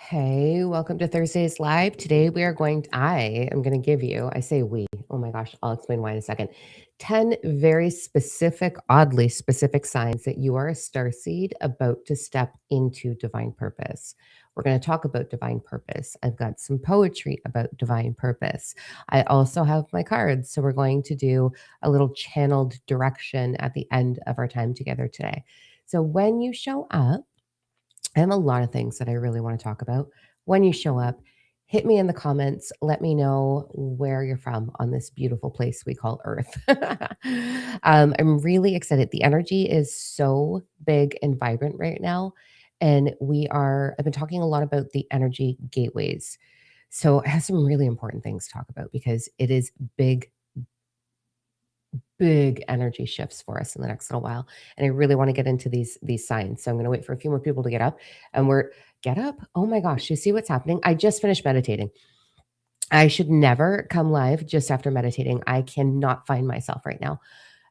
Hey, welcome to Thursday's Live. Today I am going to give you, I say we, oh my gosh, I'll explain why in a second. 10 very specific, oddly specific signs that you are a starseed about to step into divine purpose. We're going to talk about divine purpose. I've got some poetry about divine purpose. I also have my cards. So we're going to do a little channeled direction at the end of our time together today. So when you show up, I have a lot of things that I really want to talk about. When you show up, hit me in the comments. Let me know where you're from on this beautiful place we call Earth. I'm really excited. The energy is so big and vibrant right now. And I've been talking a lot about the energy gateways. So I have some really important things to talk about because it is big energy shifts for us in the next little while. And I really want to get into these signs. So I'm going to wait for a few more people to get up and get up. Oh my gosh, you see what's happening? I just finished meditating. I should never come live just after meditating. I cannot find myself right now.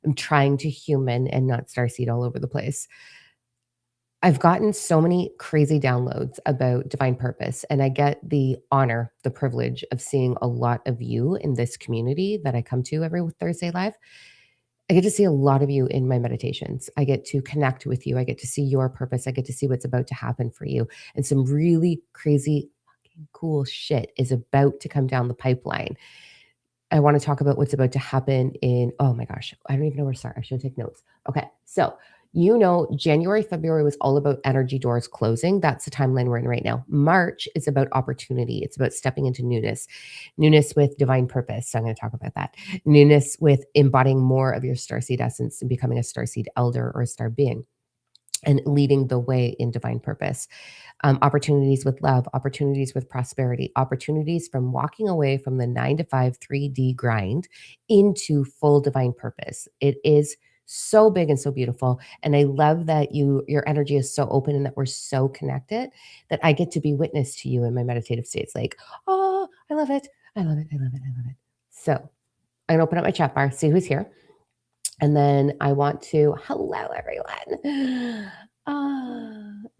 I'm trying to human and not starseed all over the place. I've gotten so many crazy downloads about divine purpose, and I get the honor, the privilege of seeing a lot of you in this community that I come to every Thursday live. I get to see a lot of you in my meditations. I get to connect with you. I get to see your purpose. I get to see what's about to happen for you. And some really crazy, fucking cool shit is about to come down the pipeline. I want to talk about what's about to happen oh my gosh, I don't even know where to start. I should take notes. Okay. So, January, February was all about energy doors closing. That's the timeline we're in right now. March is about opportunity. It's about stepping into newness with divine purpose. So I'm going to talk about that. Newness with embodying more of your starseed essence and becoming a starseed elder or a star being and leading the way in divine purpose. Opportunities with love, opportunities with prosperity, opportunities from walking away from the 9 to 5 3D grind into full divine purpose. It is so big and so beautiful. And I love that your energy is so open and that we're so connected that I get to be witness to you in my meditative states. Like, oh, I love it. I love it. I love it. I love it. So I'm going to open up my chat bar, see who's here. And then I want to, hello everyone.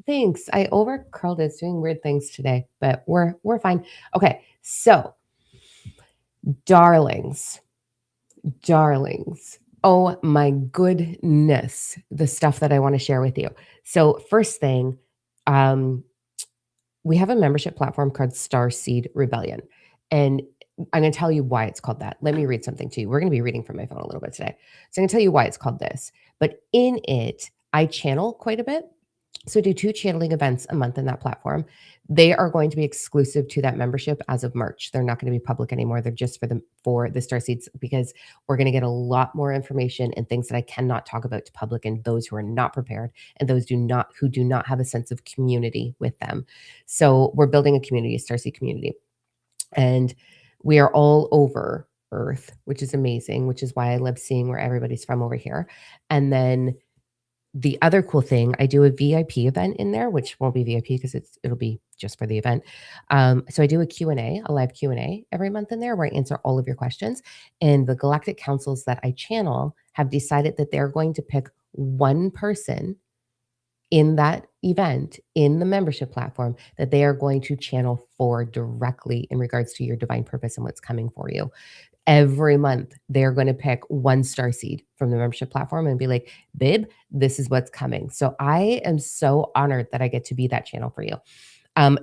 Thanks. I over curled it. It's doing weird things today, but we're fine. Okay. So, darlings, darlings. Oh my goodness, the stuff that I want to share with you. So, first thing, we have a membership platform called Starseed Rebellion. And I'm going to tell you why it's called that. Let me read something to you. We're going to be reading from my phone a little bit today. So I'm going to tell you why it's called this. But in it, I channel quite a bit. So I do 2 channeling events a month in that platform. They are going to be exclusive to that membership as of March. They're not going to be public anymore. They're just for the Starseeds because we're going to get a lot more information and things that I cannot talk about to public and those who are not prepared and those who do not have a sense of community with them. So we're building a community, a Starseed community. And we are all over Earth, which is amazing, which is why I love seeing where everybody's from over here. And then the other cool thing, I do a VIP event in there, which won't be VIP because it'll be just for the event. So I do a Q&A, a live Q&A every month in there where I answer all of your questions. And the galactic councils that I channel have decided that they're going to pick one person in that event, in the membership platform, that they are going to channel for directly in regards to your divine purpose and what's coming for you. Every month, they're going to pick one starseed from the membership platform and be like, babe, this is what's coming. So I am so honored that I get to be that channel for you.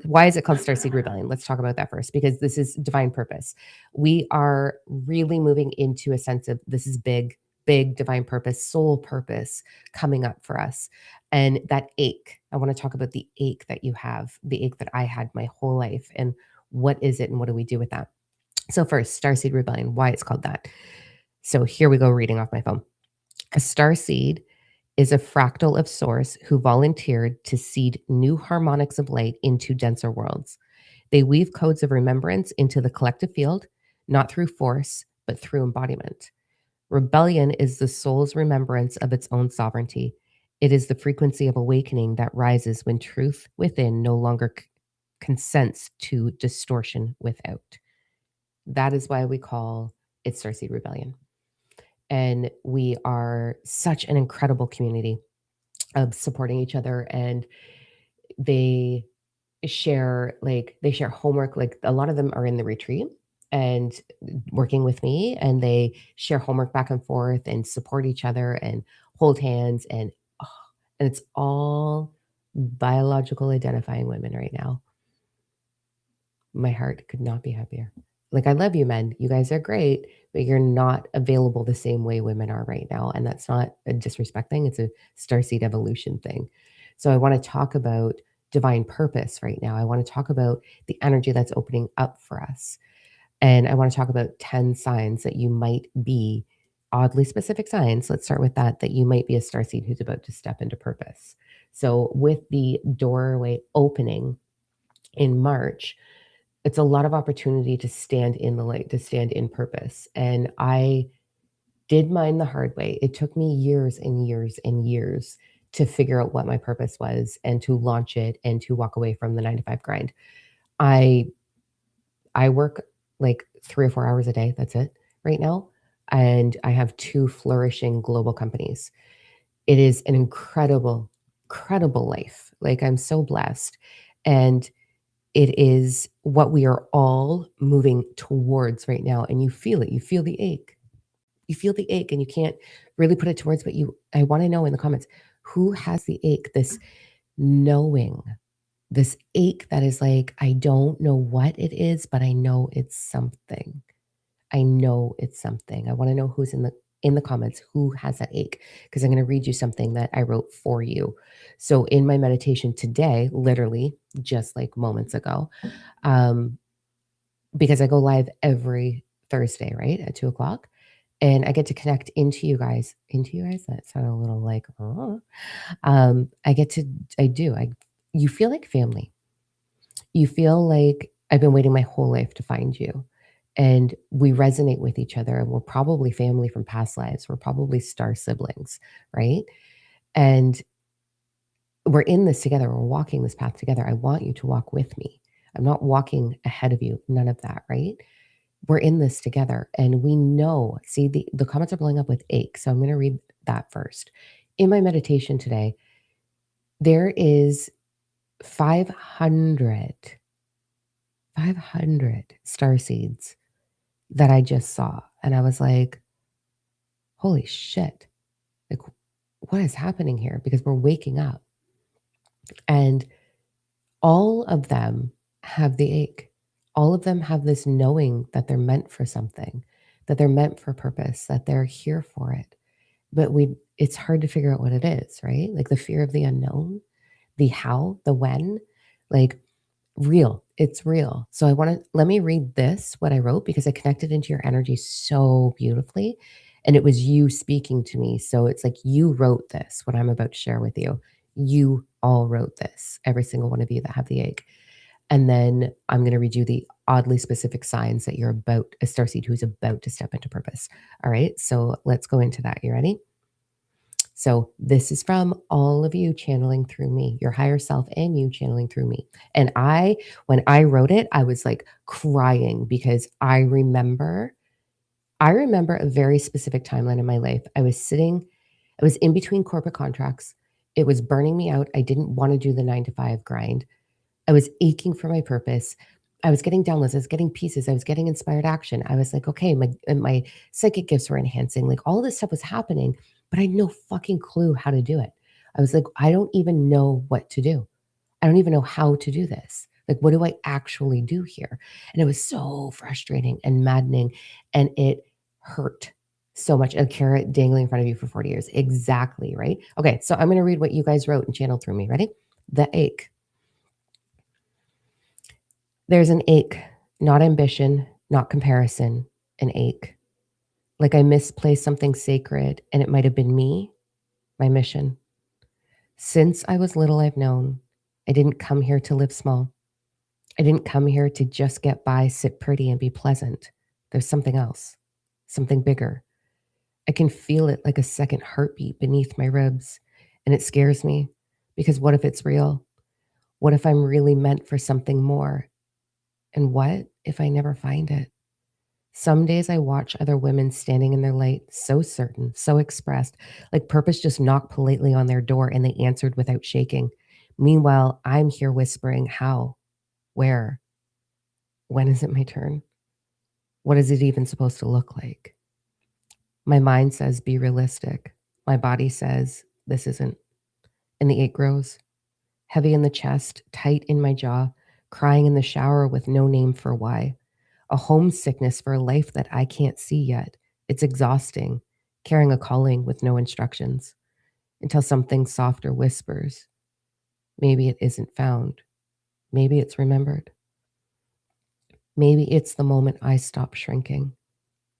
Why is it called Starseed Rebellion? Let's talk about that first, because this is divine purpose. We are really moving into a sense of this is big divine purpose, soul purpose coming up for us. And that ache, I want to talk about the ache that you have, the ache that I had my whole life. And what is it and what do we do with that? So first, Starseed Rebellion, why it's called that. So here we go, reading off my phone. A starseed is a fractal of source who volunteered to seed new harmonics of light into denser worlds. They weave codes of remembrance into the collective field, not through force, but through embodiment. Rebellion is the soul's remembrance of its own sovereignty. It is the frequency of awakening that rises when truth within no longer consents to distortion without. That is why we call it Starseed Rebellion. And we are such an incredible community of supporting each other. And share, like they share homework, like a lot of them are in the retreat and working with me, and they share homework back and forth and support each other and hold hands, oh, and it's all biological identifying women right now. My heart could not be happier. Like, I love you, men. You guys are great, but you're not available the same way women are right now. And that's not a disrespect thing, it's a starseed evolution thing. So, I want to talk about divine purpose right now. I want to talk about the energy that's opening up for us. And I want to talk about 10 signs that you might be, oddly specific signs. Let's start with that, that you might be a starseed who's about to step into purpose. So, with the doorway opening in March, it's a lot of opportunity to stand in the light, to stand in purpose. And I did mine the hard way. It took me years and years and years to figure out what my purpose was and to launch it and to walk away from the 9 to 5 grind. I I work like 3 or 4 hours a day. That's it right now. And I have 2 flourishing global companies. It is an incredible, incredible life. Like, I'm so blessed. And it is what we are all moving towards right now, and you feel it. You feel the ache. You feel the ache, and you can't really put it towards, but I wanna know in the comments, who has the ache, this knowing, this ache that is like, I don't know what it is, but I know it's something. I know it's something. I wanna know who's in the comments, who has that ache, because I'm gonna read you something that I wrote for you. So in my meditation today, literally just like moments ago, um, because I go live every Thursday, right, at 2 o'clock, and I get to connect into you guys. Into you guys? That sounded a little like, "Oh." I get to I do. You feel like family. You feel like I've been waiting my whole life to find you, and we resonate with each other, and we're probably family from past lives. We're probably star siblings, right? And we're in this together. We're walking this path together. I want you to walk with me. I'm not walking ahead of you. None of that, right? We're in this together, and we know, see, the comments are blowing up with ache. So I'm going to read that first. In my meditation today, there is 500 star seeds that I just saw. And I was like, holy shit. Like, what is happening here? Because we're waking up. And all of them have the ache. All of them have this knowing that they're meant for something, that they're meant for purpose, that they're here for it. But it's hard to figure out what it is, right? Like the fear of the unknown, the how, the when, like real. It's real. So let me read this, what I wrote, because I connected into your energy so beautifully. And it was you speaking to me. So it's like you wrote this, what I'm about to share with you. You all wrote this, every single one of you that have the ache. And then I'm going to read you the oddly specific signs that you're about a starseed who's about to step into purpose. All right. So let's go into that. You ready? So this is from all of you channeling through me, your higher self and you channeling through me. And when I wrote it, I was like crying because I remember a very specific timeline in my life. I was in between corporate contracts. It was burning me out. I didn't want to do the 9 to 5 grind. I was aching for my purpose. I was getting downloads. I was getting pieces. I was getting inspired action. I was like, okay, my psychic gifts were enhancing. Like all this stuff was happening, but I had no fucking clue how to do it. I was like, I don't even know what to do. I don't even know how to do this. Like, what do I actually do here? And it was so frustrating and maddening. And it hurt so much. A carrot dangling in front of you for 40 years. Exactly. Right. Okay. So I'm going to read what you guys wrote and channeled through me. Ready? The ache. There's an ache, not ambition, not comparison, an ache. Like I misplaced something sacred and it might have been me, my mission. Since I was little, I've known I didn't come here to live small. I didn't come here to just get by, sit pretty, and be pleasant. There's something else, something bigger. I can feel it like a second heartbeat beneath my ribs, and it scares me because what if it's real? What if I'm really meant for something more? And what if I never find it? Some days I watch other women standing in their light, so certain, so expressed, like purpose just knocked politely on their door and they answered without shaking. Meanwhile, I'm here whispering, how? Where? When is it my turn? What is it even supposed to look like? My mind says, be realistic. My body says, this isn't. And the ache grows, heavy in the chest, tight in my jaw, crying in the shower with no name for why. A homesickness for a life that I can't see yet. It's exhausting, carrying a calling with no instructions, until something softer whispers. Maybe it isn't found. Maybe it's remembered. Maybe it's the moment I stop shrinking,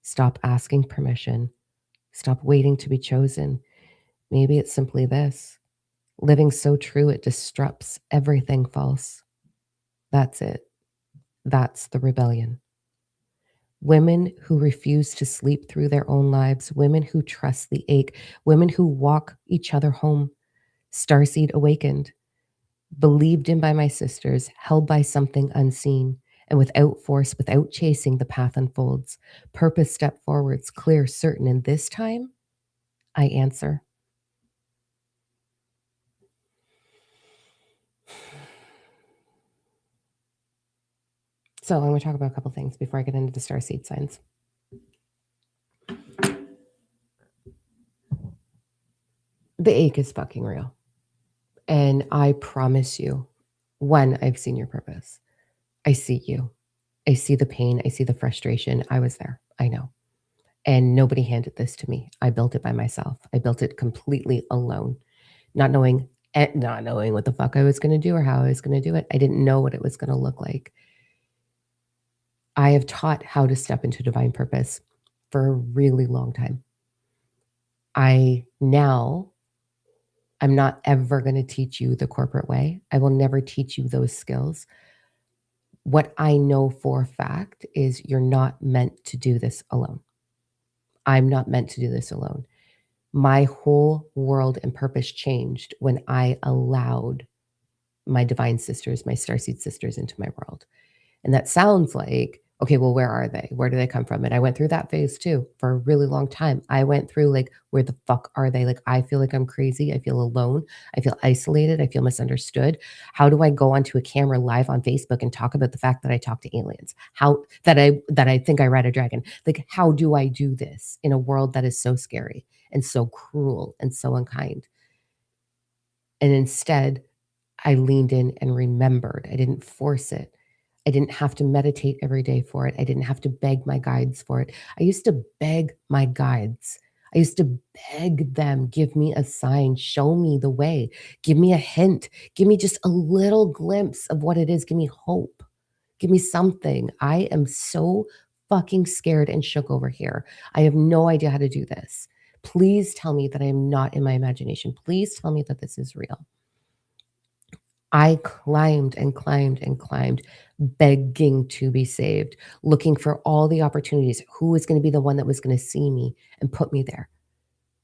stop asking permission, stop waiting to be chosen. Maybe it's simply this: living so true it disrupts everything false. That's it. That's the rebellion. Women who refuse to sleep through their own lives, women who trust the ache, women who walk each other home. Starseed awakened, believed in by my sisters, held by something unseen, and without force, without chasing, the path unfolds. Purpose step forwards, clear, certain, and this time I answer. So I'm going to talk about a couple things before I get into the starseed signs. The ache is fucking real. And I promise you, one, I've seen your purpose. I see you. I see the pain. I see the frustration. I was there. I know. And nobody handed this to me. I built it by myself. I built it completely alone, not knowing what the fuck I was going to do or how I was going to do it. I didn't know what it was going to look like. I have taught how to step into divine purpose for a really long time. I'm not ever going to teach you the corporate way. I will never teach you those skills. What I know for a fact is you're not meant to do this alone. I'm not meant to do this alone. My whole world and purpose changed when I allowed my divine sisters, my starseed sisters into my world. And that sounds like, okay, well, where are they? Where do they come from? And I went through that phase too for a really long time. I went through like, where the fuck are they? Like, I feel like I'm crazy. I feel alone. I feel isolated. I feel misunderstood. How do I go onto a camera live on Facebook and talk about the fact that I talk to aliens? How that I think I ride a dragon? Like, how do I do this in a world that is so scary and so cruel and so unkind? And instead, I leaned in and remembered. I didn't force it. I didn't have to meditate every day for it. I didn't have to beg my guides for it. I used to beg my guides. I used to beg them, give me a sign, show me the way, give me a hint, give me just a little glimpse of what it is, give me hope, give me something. I am so fucking scared and shook over here. I have no idea how to do this. Please tell me that I am not in my imagination. Please tell me that this is real. I climbed and climbed and climbed, begging to be saved, looking for all the opportunities. Who was going to be the one that was going to see me and put me there?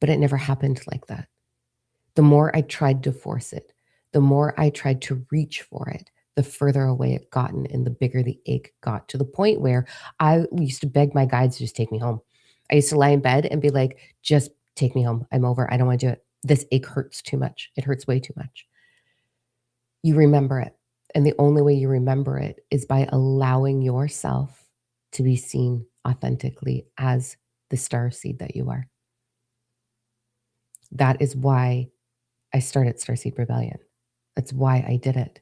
But it never happened like that. The more I tried to force it, the more I tried to reach for it, the further away it gotten and the bigger the ache got, to the point where I used to beg my guides to just take me home. I used to lie in bed and be like, just take me home. I'm over. I don't want to do it. This ache hurts too much. It hurts way too much. You remember it. And the only way you remember it is by allowing yourself to be seen authentically as the starseed that you are. That is why I started Starseed Rebellion. That's why I did it,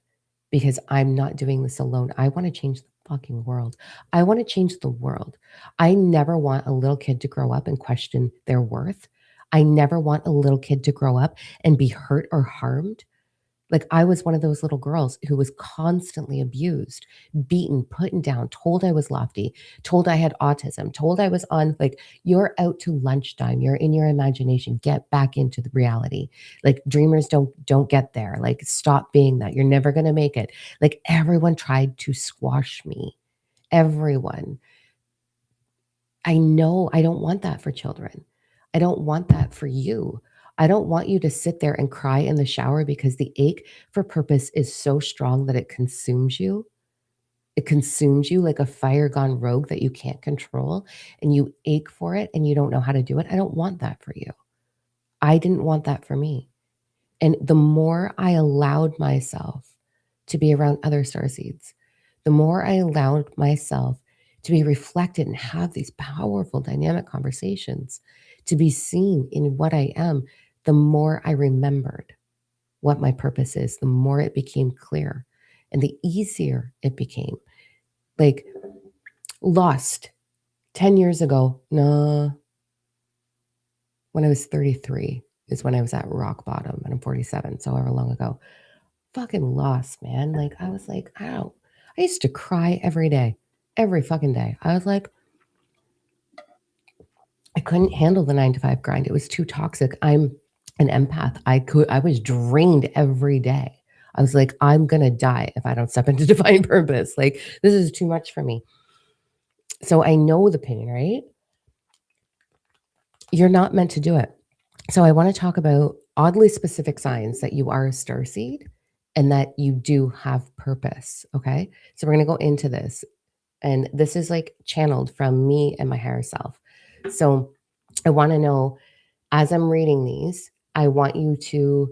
because I'm not doing this alone. I want to change the fucking world. I want to change the world. I never want a little kid to grow up and question their worth. I never want a little kid to grow up and be hurt or harmed. Like, I was one of those little girls who was constantly abused, beaten, put down, told I was lofty, told I had autism, told I was on, like, you're out to lunchtime, you're in your imagination, get back into the reality. Like, dreamers don't get there. Like, stop being that. You're never going to make it. Like, everyone tried to squash me. Everyone. I know I don't want that for children. I don't want that for you. I don't want you to sit there and cry in the shower because the ache for purpose is so strong that it consumes you. It consumes you like a fire gone rogue that you can't control, and you ache for it and you don't know how to do it. I don't want that for you. I didn't want that for me. And the more I allowed myself to be around other starseeds, the more I allowed myself to be reflected and have these powerful dynamic conversations, to be seen in what I am, the more I remembered what my purpose is, the more it became clear and the easier it became. Like, lost 10 years ago, no, when I was 33 is when I was at rock bottom, and I'm 47, so however long ago. Fucking lost, man. Like, I was like, ow. I used to cry every day, every fucking day. I was like, I couldn't handle the 9 to 5 grind. It was too toxic. I'm an empath. I was drained every day. I was like, I'm gonna die if I don't step into divine purpose. Like, this is too much for me. So I know the pain, right? You're not meant to do it. So I want to talk about oddly specific signs that you are a star seed and that you do have purpose. Okay. So we're going to go into this. And this is like channeled from me and my higher self. So I want to know, as I'm reading these, I want to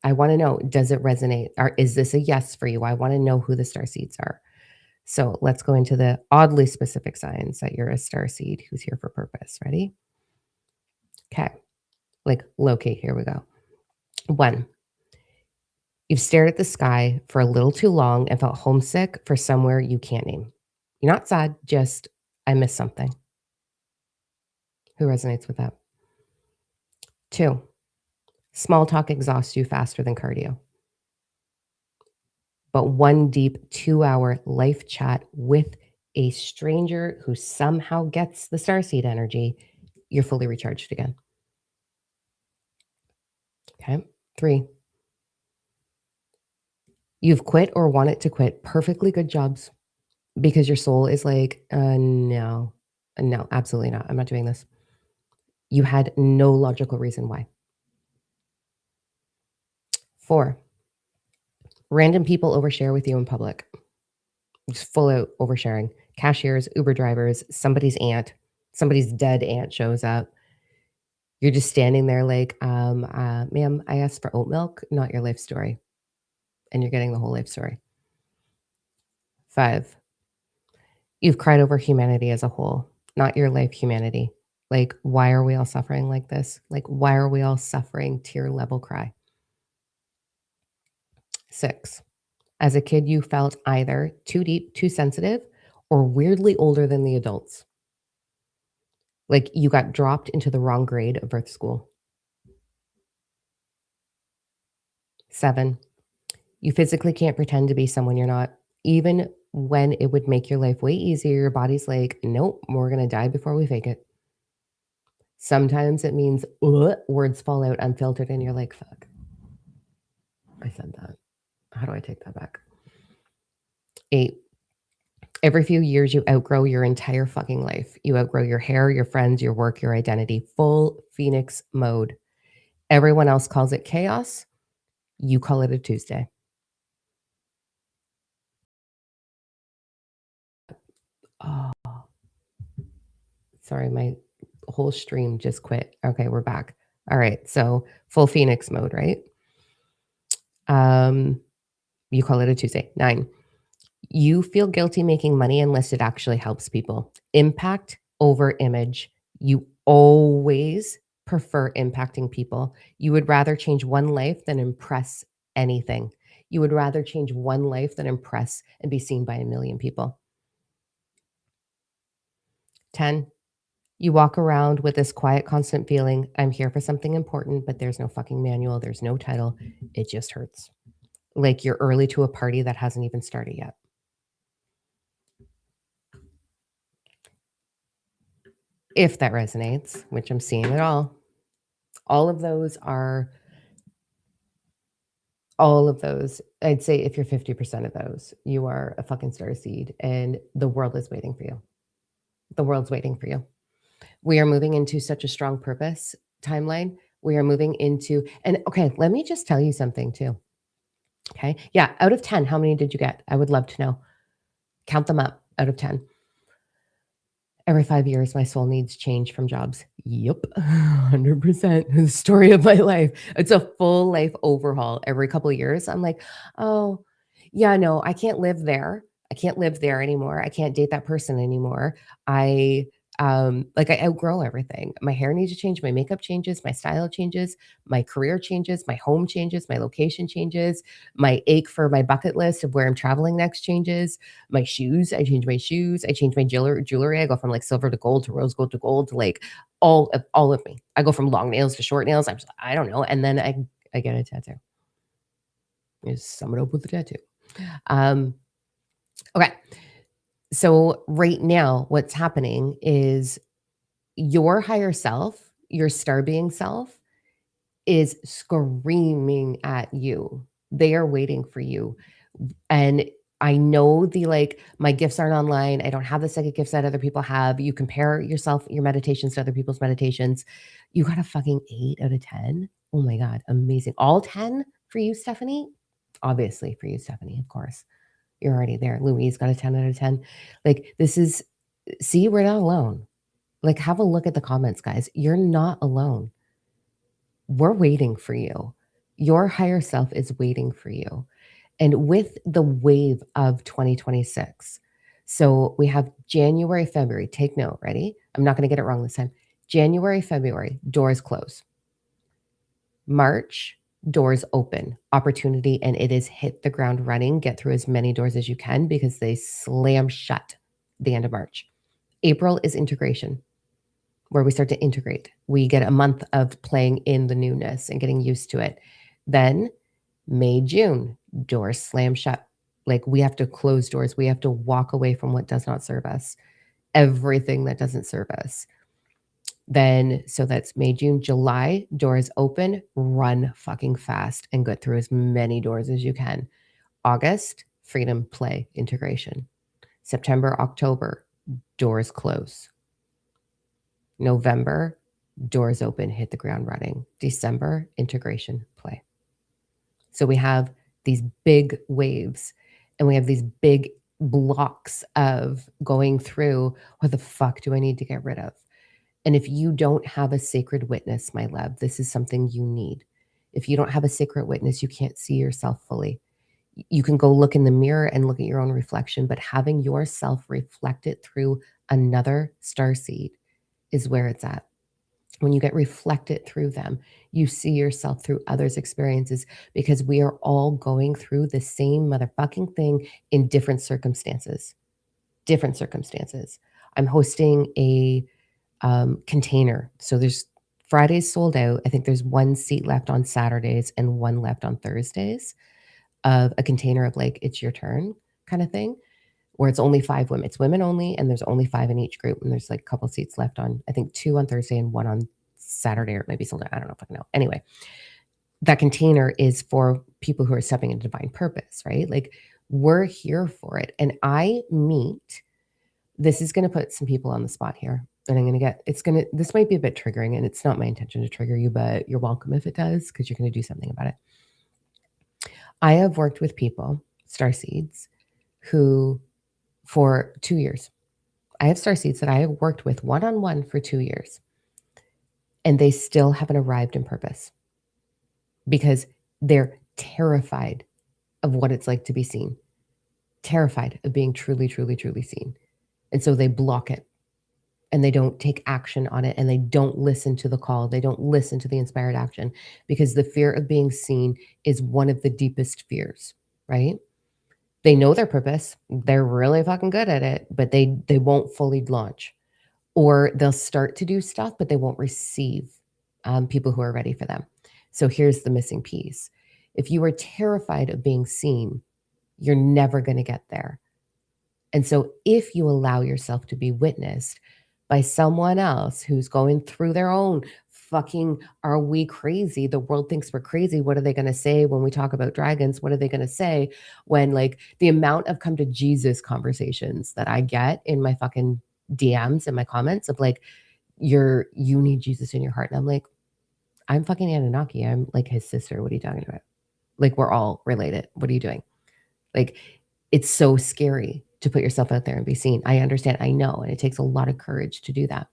know, does it resonate? Or is this a yes for you? I want to know who the star seeds are. So let's go into the oddly specific signs that you're a star seed who's here for purpose. Ready? Okay. Like, locate, here we go. 1, you've stared at the sky for a little too long and felt homesick for somewhere you can't name. You're not sad, just, I miss something. Who resonates with that? 2, small talk exhausts you faster than cardio. But one deep 2-hour life chat with a stranger who somehow gets the starseed energy, you're fully recharged again. Okay. 3, you've quit or wanted to quit perfectly good jobs because your soul is like, no, no, absolutely not. I'm not doing this. You had no logical reason why. 4, random people overshare with you in public. Just full out oversharing. Cashiers, Uber drivers, somebody's aunt, somebody's dead aunt shows up. You're just standing there like, ma'am, I asked for oat milk, not your life story. And you're getting the whole life story. 5, you've cried over humanity as a whole, not your life humanity. Like, why are we all suffering like this? Like, why are we all suffering tear level cry? 6, as a kid, you felt either too deep, too sensitive, or weirdly older than the adults. Like, you got dropped into the wrong grade of birth school. 7, you physically can't pretend to be someone you're not, even when it would make your life way easier. Your body's like, nope, we're going to die before we fake it. Sometimes it means words fall out unfiltered, and you're like, fuck, I said that. How do I take that back? 8, every few years, you outgrow your entire fucking life. You outgrow your hair, your friends, your work, your identity. Full Phoenix mode. Everyone else calls it chaos. You call it a Tuesday. Oh, sorry, my whole stream just quit. Okay, we're back. All right, so full Phoenix mode, right? You call it a Tuesday. 9, you feel guilty making money unless it actually helps people. Impact over image. You always prefer impacting people. You would rather change one life than impress anything. You would rather change one life than impress and be seen by a million people. 10, you walk around with this quiet, constant feeling, I'm here for something important, but there's no fucking manual, there's no title. It just hurts. Like, you're early to a party that hasn't even started yet. If that resonates, which I'm seeing it all of those are, all of those, I'd say if you're 50% of those, you are a fucking star seed and the world is waiting for you. The world's waiting for you. We are moving into such a strong purpose timeline. We are moving into, and okay, let me just tell you something too. Okay. Yeah. Out of 10, how many did you get? I would love to know. Count them up out of 10. Every 5 years, my soul needs change from jobs. Yep, 100%. The story of my life. It's a full life overhaul. Every couple of years, I'm like, oh, yeah, no, I can't live there. I can't live there anymore. I can't date that person anymore. I outgrow everything. My hair needs to change, my makeup changes, my style changes, my career changes, my home changes, my location changes, my ache for my bucket list of where I'm traveling next changes, my shoes, I change my shoes, I change my jewelry. I go from like silver to gold to rose gold to gold to like all of me. I go from long nails to short nails. I don't know. And then I get a tattoo. I just sum it up with a tattoo. Um, okay. So right now, what's happening is your higher self, your star being self, is screaming at you. They are waiting for you. And I know my gifts aren't online. I don't have the psychic gifts that other people have. You compare your meditations to other people's meditations. You got a fucking 8 out of 10. Oh my God, amazing. All 10 for you, Stephanie? Obviously for you, Stephanie, of course. You're already there. Louise got a 10 out of 10. Like, see, we're not alone. Like, have a look at the comments, guys. You're not alone. We're waiting for you. Your higher self is waiting for you. And with the wave of 2026, so we have January, February. Take note, ready? I'm not going to get it wrong this time. January, February, doors close. March, doors open, opportunity, and it is hit the ground running. Get through as many doors as you can because they slam shut the end of March. April is integration, where we start to integrate. We get a month of playing in the newness and getting used to it. Then May, June, doors slam shut. Like, we have to close doors. We have to walk away from what does not serve us, everything that doesn't serve us. Then, so that's May, June, July, doors open, run fucking fast and get through as many doors as you can. August, freedom, play, integration. September, October, doors close. November, doors open, hit the ground running. December, integration, play. So we have these big waves and we have these big blocks of going through, what the fuck do I need to get rid of? And if you don't have a sacred witness, my love, this is something you need. If you don't have a sacred witness, you can't see yourself fully. You can go look in the mirror and look at your own reflection, but having yourself reflected through another starseed is where it's at. When you get reflected through them, you see yourself through others' experiences because we are all going through the same motherfucking thing in different circumstances. Different circumstances. I'm hosting a container. So there's Fridays sold out. I think there's one seat left on Saturdays and one left on Thursdays of a container of like, it's your turn kind of thing, where it's only 5 women. It's women only, and there's only 5 in each group. And there's like a couple seats left on, I think 2 on Thursday and 1 on Saturday, or maybe sold out. I don't know if I know. Anyway, that container is for people who are stepping into divine purpose, right? Like, we're here for it. And this is going to put some people on the spot here. And this might be a bit triggering, and it's not my intention to trigger you, but you're welcome if it does, because you're going to do something about it. I have worked with people, starseeds, who for 2 years, I have starseeds that I have worked with one-on-one for 2 years, and they still haven't arrived in purpose because they're terrified of what it's like to be seen, terrified of being truly, truly, truly seen. And so they block it and they don't take action on it, and they don't listen to the call. They don't listen to the inspired action because the fear of being seen is one of the deepest fears, right? They know their purpose. They're really fucking good at it, but they won't fully launch. Or they'll start to do stuff, but they won't receive people who are ready for them. So here's the missing piece. If you are terrified of being seen, you're never going to get there. And so if you allow yourself to be witnessed by someone else who's going through their own fucking, are we crazy? The world thinks we're crazy. What are they going to say when we talk about dragons? What are they going to say when, like, the amount of come to Jesus conversations that I get in my fucking DMs and my comments of like, you need Jesus in your heart. And I'm like, I'm fucking Anunnaki. I'm like his sister. What are you talking about? Like, we're all related. What are you doing? Like, it's so scary to put yourself out there and be seen. I understand. I know. And it takes a lot of courage to do that.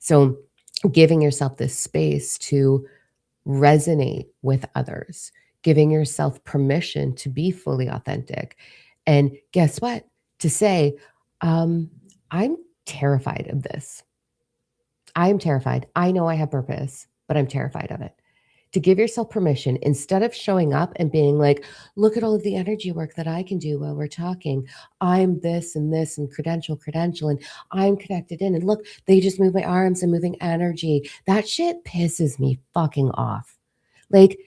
So giving yourself this space to resonate with others, giving yourself permission to be fully authentic. And guess what? to say, I'm terrified of this. I'm terrified. I know I have purpose, but I'm terrified of it. To give yourself permission instead of showing up and being like, look at all of the energy work that I can do while we're talking. I'm this and credential, and I'm connected in. And look, they just move my arms and moving energy. That shit pisses me fucking off. Like,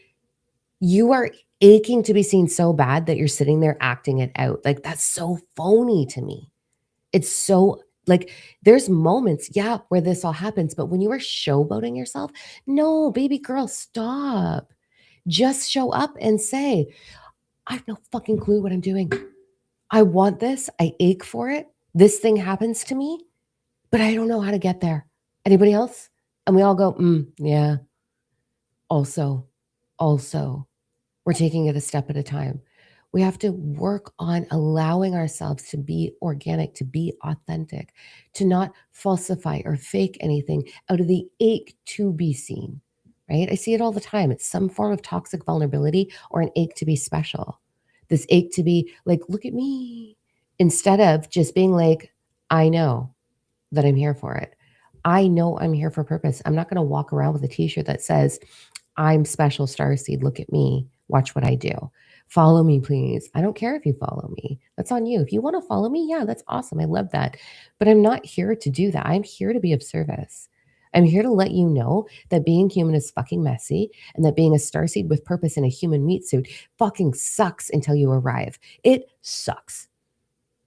you are aching to be seen so bad that you're sitting there acting it out. Like, that's so phony to me. It's so like there's moments, yeah, where this all happens, but when you are showboating yourself, no, baby girl, stop. Just show up and say, I have no fucking clue what I'm doing. I want this. I ache for it. This thing happens to me, but I don't know how to get there. Anybody else? And we all go, yeah. Also, we're taking it a step at a time. We have to work on allowing ourselves to be organic, to be authentic, to not falsify or fake anything out of the ache to be seen, right? I see it all the time. It's some form of toxic vulnerability or an ache to be special. This ache to be like, look at me, instead of just being like, I know that I'm here for it. I know I'm here for purpose. I'm not going to walk around with a t-shirt that says, I'm special starseed. Look at me. Watch what I do. Follow me, please. I don't care if you follow me. That's on you. If you want to follow me, yeah, that's awesome. I love that. But I'm not here to do that. I'm here to be of service. I'm here to let you know that being human is fucking messy and that being a starseed with purpose in a human meat suit fucking sucks until you arrive. It sucks.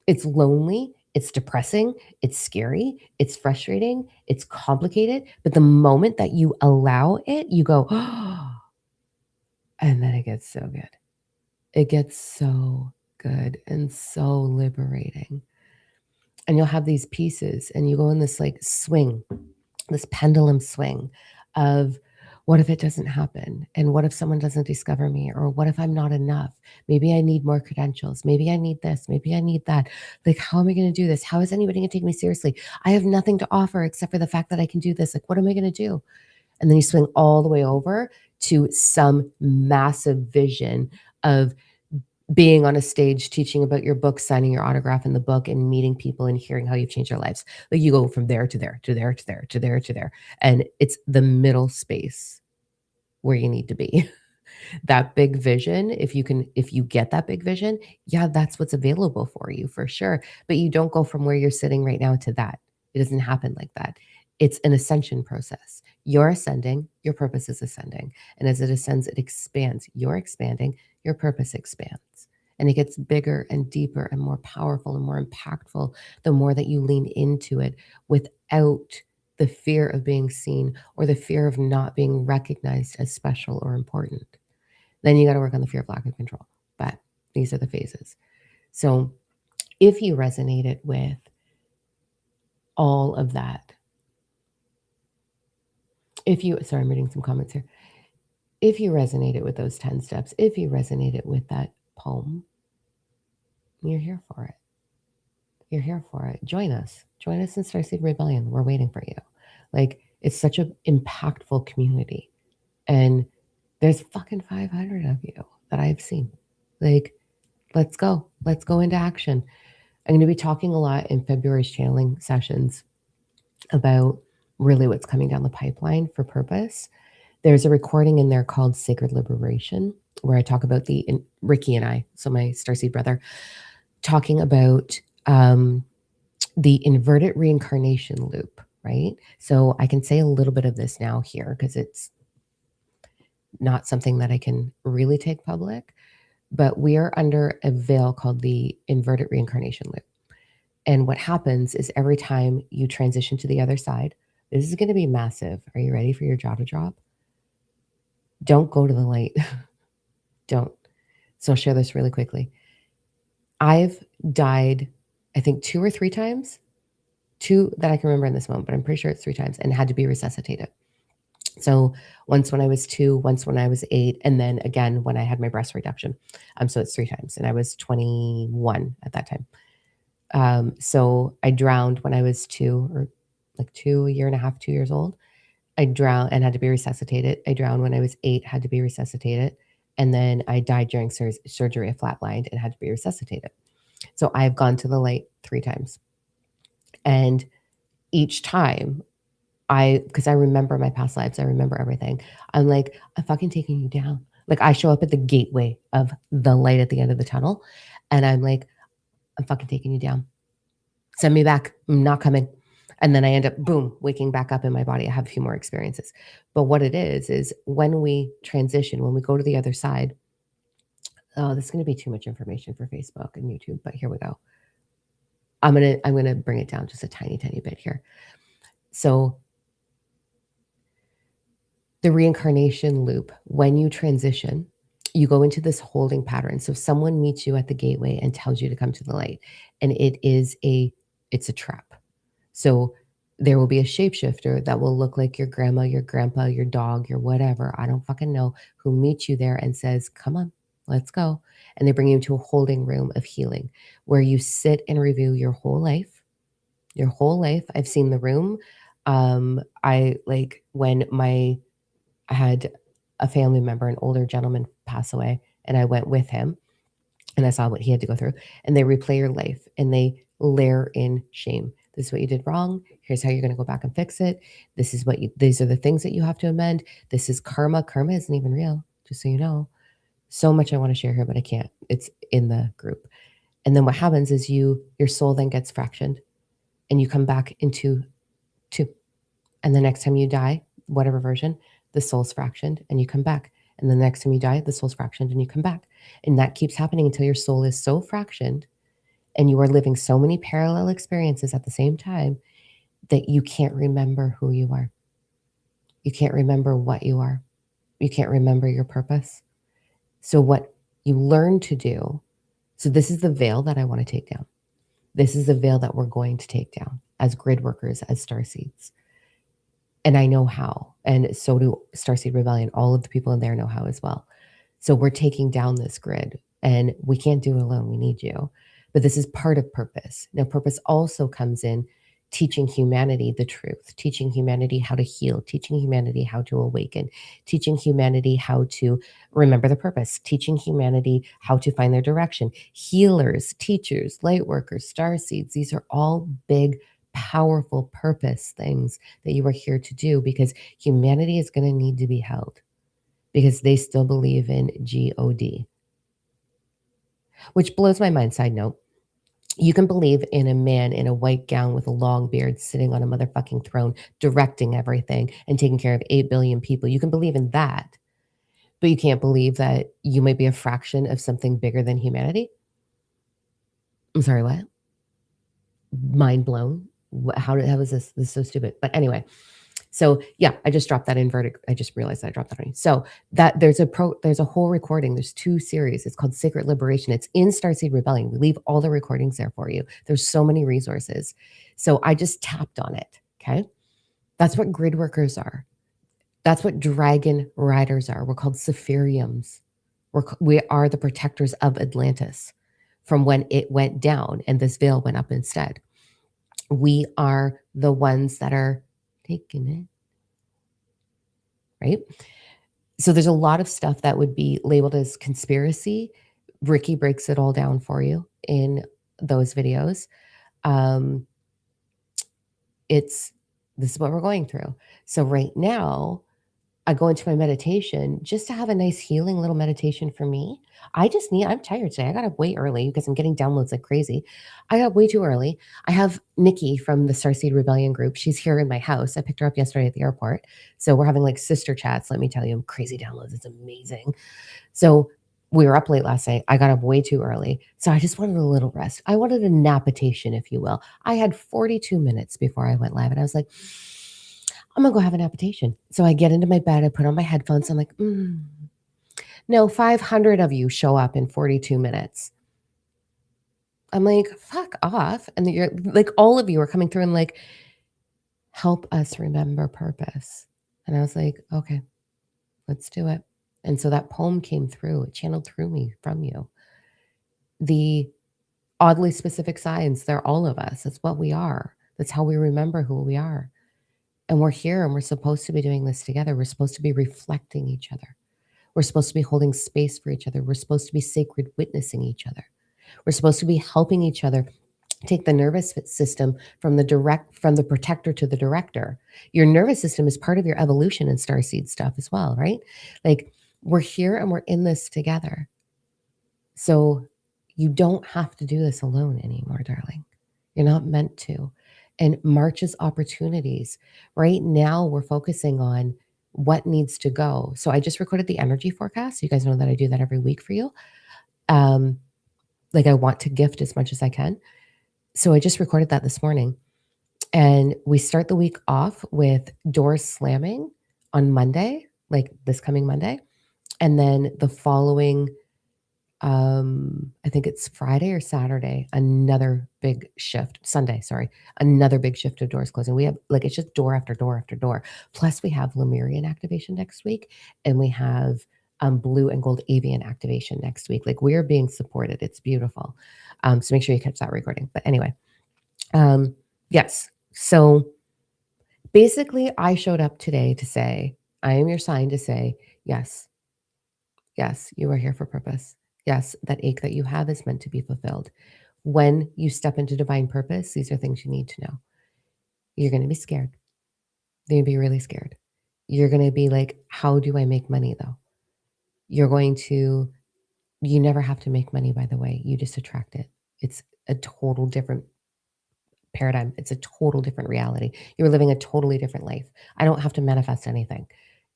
It's lonely, it's depressing, it's scary, it's frustrating, it's complicated. But the moment that you allow it, you go, oh, and then it gets so good. It gets so good and so liberating. And you'll have these pieces and you go in this like swing, this pendulum swing of what if it doesn't happen? And what if someone doesn't discover me? Or what if I'm not enough? Maybe I need more credentials. Maybe I need this. Maybe I need that. Like, how am I going to do this? How is anybody going to take me seriously? I have nothing to offer except for the fact that I can do this. Like, what am I going to do? And then you swing all the way over to some massive vision of being on a stage, teaching about your book, signing your autograph in the book, and meeting people and hearing how you've changed their lives. Like, you go from there to there to there to there to there to there. And it's the middle space where you need to be. That big vision, if you get that big vision, yeah, that's what's available for you for sure. But you don't go from where you're sitting right now to that. It doesn't happen like that. It's an ascension process. You're ascending, your purpose is ascending. And as it ascends, it expands. You're expanding, your purpose expands. And it gets bigger and deeper and more powerful and more impactful the more that you lean into it without the fear of being seen or the fear of not being recognized as special or important. Then you got to work on the fear of lack of control. But these are the phases. So if you resonated with all of that, sorry, I'm reading some comments here. If you resonated with those 10 steps, if you resonated with that poem, you're here for it. You're here for it. Join us. Join us in Starseed Rebellion. We're waiting for you. Like, it's such an impactful community. And there's fucking 500 of you that I've seen. Like, let's go. Let's go into action. I'm going to be talking a lot in February's channeling sessions about really what's coming down the pipeline for purpose. There's a recording in there called Sacred Liberation, where I talk about Ricky and I, so my Starseed brother, talking about the inverted reincarnation loop, right? So I can say a little bit of this now here because it's not something that I can really take public, but we are under a veil called the inverted reincarnation loop. And what happens is every time you transition to the other side, this is going to be massive. Are you ready for your jaw to drop? Don't go to the light. Don't. So I'll share this really quickly. I've died, I think 2 or 3 times, 2 that I can remember in this moment, but I'm pretty sure it's 3 times, and had to be resuscitated. So once when I was 2, once when I was 8, and then again when I had my breast reduction. So it's 3 times, and I was 21 at that time. So I drowned when I was 2, or like 2, a year and a half, 2 years old. I drowned and had to be resuscitated. I drowned when I was 8, had to be resuscitated. And then I died during surgery, I flatlined and had to be resuscitated. So I've gone to the light 3 times. And each time because I remember my past lives, I remember everything. I'm like, "I'm fucking taking you down." Like, I show up at the gateway of the light at the end of the tunnel, and I'm like, "I'm fucking taking you down. Send me back. I'm not coming." And then I end up, boom, waking back up in my body. I have a few more experiences. But what it is when we transition, when we go to the other side, oh, this is gonna be too much information for Facebook and YouTube, but here we go. I'm gonna bring it down just a tiny, tiny bit here. So the reincarnation loop, when you transition, you go into this holding pattern. So someone meets you at the gateway and tells you to come to the light, and it's a trap. So there will be a shapeshifter that will look like your grandma, your grandpa, your dog, your whatever, I don't fucking know, who meets you there and says, "Come on, let's go." And they bring you into a holding room of healing where you sit and review your whole life. Your whole life. I've seen the room. I like when I had a family member, an older gentleman, pass away, and I went with him, and I saw what he had to go through, and they replay your life, and they layer in shame. "This is what you did wrong. Here's how you're gonna go back and fix it. These are the things that you have to amend. This is karma." Karma isn't even real, just so you know. So much I wanna share here, but I can't. It's in the group. And then what happens is your soul then gets fractioned, and you come back into 2. And the next time you die, whatever version, the soul's fractioned and you come back. And the next time you die, the soul's fractioned and you come back. And that keeps happening until your soul is so fractioned and you are living so many parallel experiences at the same time that you can't remember who you are. You can't remember what you are. You can't remember your purpose. So, what you learn to do, so this is the veil that I want to take down. This is the veil that we're going to take down as grid workers, as starseeds. And I know how, and so do Starseed Rebellion. All of the people in there know how as well. So we're taking down this grid, and we can't do it alone. We need you. But this is part of purpose. Now, purpose also comes in teaching humanity the truth, teaching humanity how to heal, teaching humanity how to awaken, teaching humanity how to remember the purpose, teaching humanity how to find their direction. Healers, teachers, light workers, starseeds, these are all big, powerful purpose things that you are here to do because humanity is going to need to be held because they still believe in God, which blows my mind. Side note, you can believe in a man in a white gown with a long beard sitting on a motherfucking throne, directing everything and taking care of 8 billion people. You can believe in that, but you can't believe that you might be a fraction of something bigger than humanity. I'm sorry, what? Mind blown. How is this? This is so stupid. But anyway, so yeah, I just dropped that inverted. I just realized that I dropped that on you. So that there's a whole recording. There's 2 series. It's called Sacred Liberation. It's in Starseed Rebellion. We leave all the recordings there for you. There's so many resources. So I just tapped on it. Okay. That's what grid workers are. That's what dragon riders are. We're called Sephiriums. We are the protectors of Atlantis from when it went down and this veil went up instead. We are the ones that are taking it, right? So there's a lot of stuff that would be labeled as conspiracy. Ricky breaks it all down for you in those videos. Um, it's this is what we're going through. So right now, I go into my meditation just to have a nice healing little meditation for me. I'm tired today. I got up way early because I'm getting downloads like crazy. I got up way too early. I have Nikki from the Starseed Rebellion group. She's here in my house. I picked her up yesterday at the airport. So we're having like sister chats. Let me tell you, crazy downloads. It's amazing. So we were up late last night. I got up way too early. So I just wanted a little rest. I wanted a napitation, if you will. I had 42 minutes before I went live and I was like, I'm gonna go have a napitation. So I get into my bed, I put on my headphones. I'm like, no, 500 of you show up in 42 minutes. I'm like, fuck off. And you're like, all of you are coming through and like, help us remember purpose. And I was like, okay, let's do it. And so that poem came through, it channeled through me from you. The oddly specific signs, they're all of us. That's what we are. That's how we remember who we are. And we're here and we're supposed to be doing this together. We're supposed to be reflecting each other. We're supposed to be holding space for each other. We're supposed to be sacred witnessing each other. We're supposed to be helping each other take the nervous system from the protector to the director. Your nervous system is part of your evolution in starseed stuff as well, right? Like we're here and we're in this together. So you don't have to do this alone anymore, darling. You're not meant to. And March's opportunities. Right now, we're focusing on what needs to go. So I just recorded the energy forecast. You guys know that I do that every week for you. Like I want to gift as much as I can. So I just recorded that this morning. And we start the week off with doors slamming on Monday, like this coming Monday. And then the following I think it's Friday or Saturday, another big shift. Sunday, sorry, another big shift of doors closing. We have like it's just door after door after door. Plus, we have Lemurian activation next week, and we have blue and gold avian activation next week. Like we are being supported. It's beautiful. So make sure you catch that recording. But anyway, yes. So basically, I showed up today to say, I am your sign to say, yes, yes, you are here for purpose. Yes, that ache that you have is meant to be fulfilled. When you step into divine purpose, these are things you need to know. You're going to be scared. You're going to be really scared. You're going to be like, how do I make money though? You never have to make money, by the way. You just attract it. It's a total different paradigm. It's a total different reality. You're living a totally different life. I don't have to manifest anything.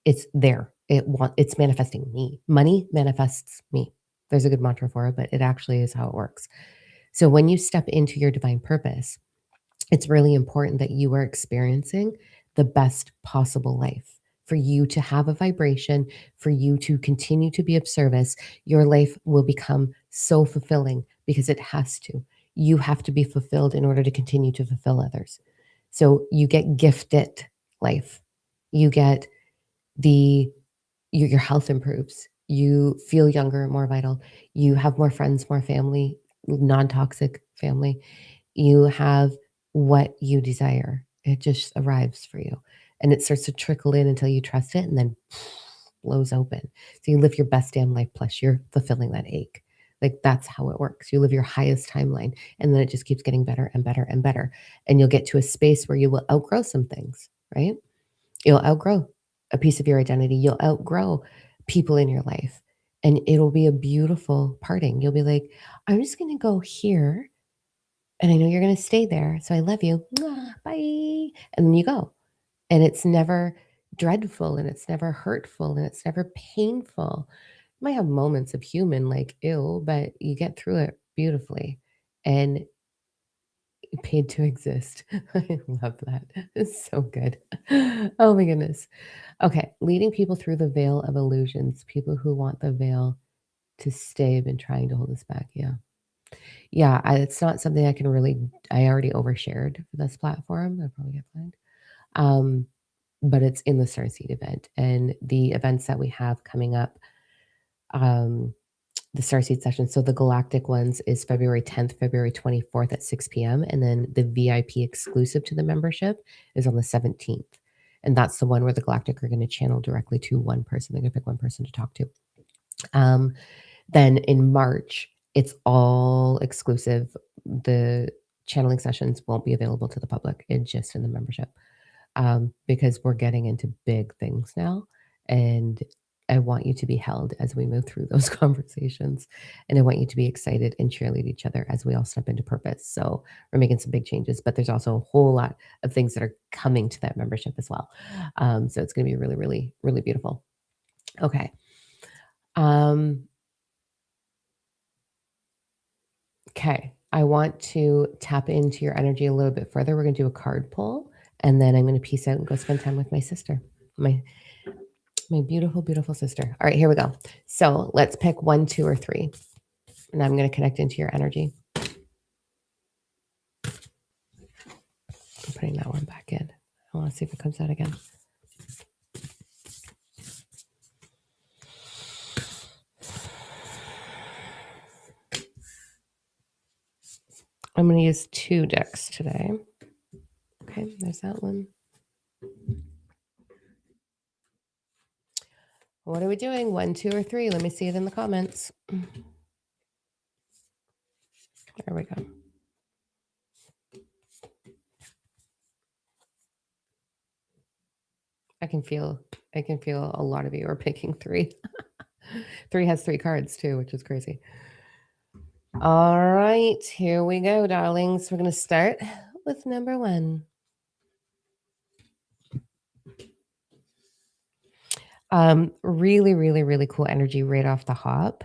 It's there. It's manifesting me. Money manifests me. There's a good mantra for it, but it actually is how it works. So when you step into your divine purpose, it's really important that you are experiencing the best possible life. For you to have a vibration, for you to continue to be of service, your life will become so fulfilling because it has to. You have to be fulfilled in order to continue to fulfill others. So you get gifted life. You get your health improves. You feel younger, more vital. You have more friends, more family, non-toxic family. You have what you desire. It just arrives for you. And it starts to trickle in until you trust it and then blows open. So you live your best damn life plus you're fulfilling that ache. Like that's how it works. You live your highest timeline and then it just keeps getting better and better and better. And you'll get to a space where you will outgrow some things, right? You'll outgrow a piece of your identity. You'll outgrow people in your life. And it'll be a beautiful parting. You'll be like, I'm just going to go here. And I know you're going to stay there. So I love you. Mwah, bye. And then you go. And it's never dreadful and it's never hurtful and it's never painful. You might have moments of human like ill, but you get through it beautifully. And paid to exist. I love that. It's so good. Oh my goodness. Okay. Leading people through the veil of illusions. People who want the veil to stay have been trying to hold us back. Yeah. Yeah. It's not something I already overshared for this platform. I probably get flagged. Um, but it's in the Starseed event and the events that we have coming up. The Starseed session. So the galactic ones is February 10th, February 24th at 6 p.m. And then the VIP exclusive to the membership is on the 17th. And that's the one where the galactic are going to channel directly to one person. They're going to pick one person to talk to. Then in March, it's all exclusive. The channeling sessions won't be available to the public. It's just in the membership because we're getting into big things now. And I want you to be held as we move through those conversations. And I want you to be excited and cheerlead each other as we all step into purpose. So we're making some big changes, but there's also a whole lot of things that are coming to that membership as well. So it's going to be really, really, really beautiful. Okay. Okay. I want to tap into your energy a little bit further. We're going to do a card pull, and then I'm going to peace out and go spend time with my sister, my beautiful, beautiful sister. All right, here we go. So let's pick 1, 2, or 3. And I'm going to connect into your energy. I'm putting that one back in. I want to see if it comes out again. I'm going to use 2 decks today. Okay, there's that one. What are we doing? 1, 2, or 3? Let me see it in the comments. There we go. I can feel a lot of you are picking 3. 3 has 3 cards too, which is crazy. All right, here we go, darlings. We're gonna start with number 1. Really, really, really cool energy right off the hop.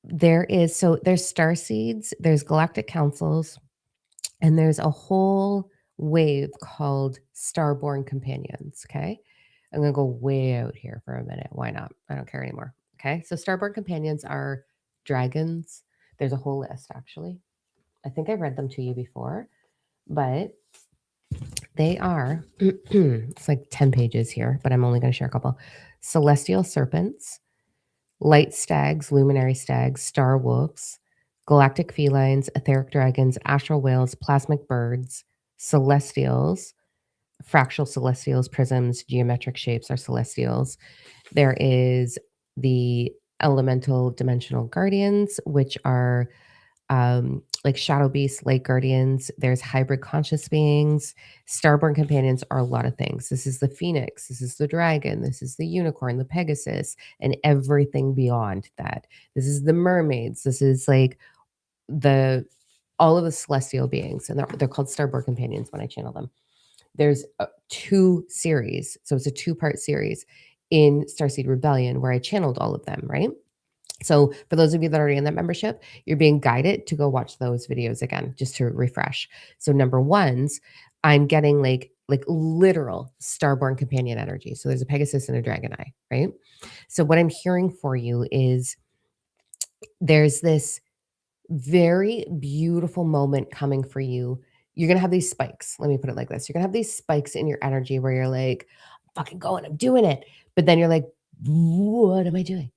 There's star seeds, there's galactic councils, and there's a whole wave called starborn companions. Okay. I'm going to go way out here for a minute. Why not? I don't care anymore. Okay. So, starborn companions are dragons. There's a whole list, actually. I think I read them to you before, but they are, it's like 10 pages here, but I'm only going to share a couple. Celestial serpents, light stags, luminary stags, star wolves, galactic felines, etheric dragons, astral whales, plasmic birds, celestials, fractal celestials, prisms, geometric shapes are celestials. There is the elemental dimensional guardians, which are like shadow beasts, light guardians. There's hybrid conscious beings. Starborn companions are a lot of things. This is the phoenix. This is the dragon. This is the unicorn, the Pegasus, and everything beyond that. This is the mermaids. This is like the all of the celestial beings, and they're called starborn companions when I channel them. There's 2 series, so it's a 2-part series in Starseed Rebellion where I channeled all of them, right? So for those of you that are already in that membership, you're being guided to go watch those videos again, just to refresh. So number 1's, I'm getting like literal starborn companion energy. So there's a Pegasus and a Dragon Eye, right? So what I'm hearing for you is there's this very beautiful moment coming for you. You're gonna have these spikes. Let me put it like this. You're gonna have these spikes in your energy where you're like, I'm fucking going, I'm doing it. But then you're like, what am I doing?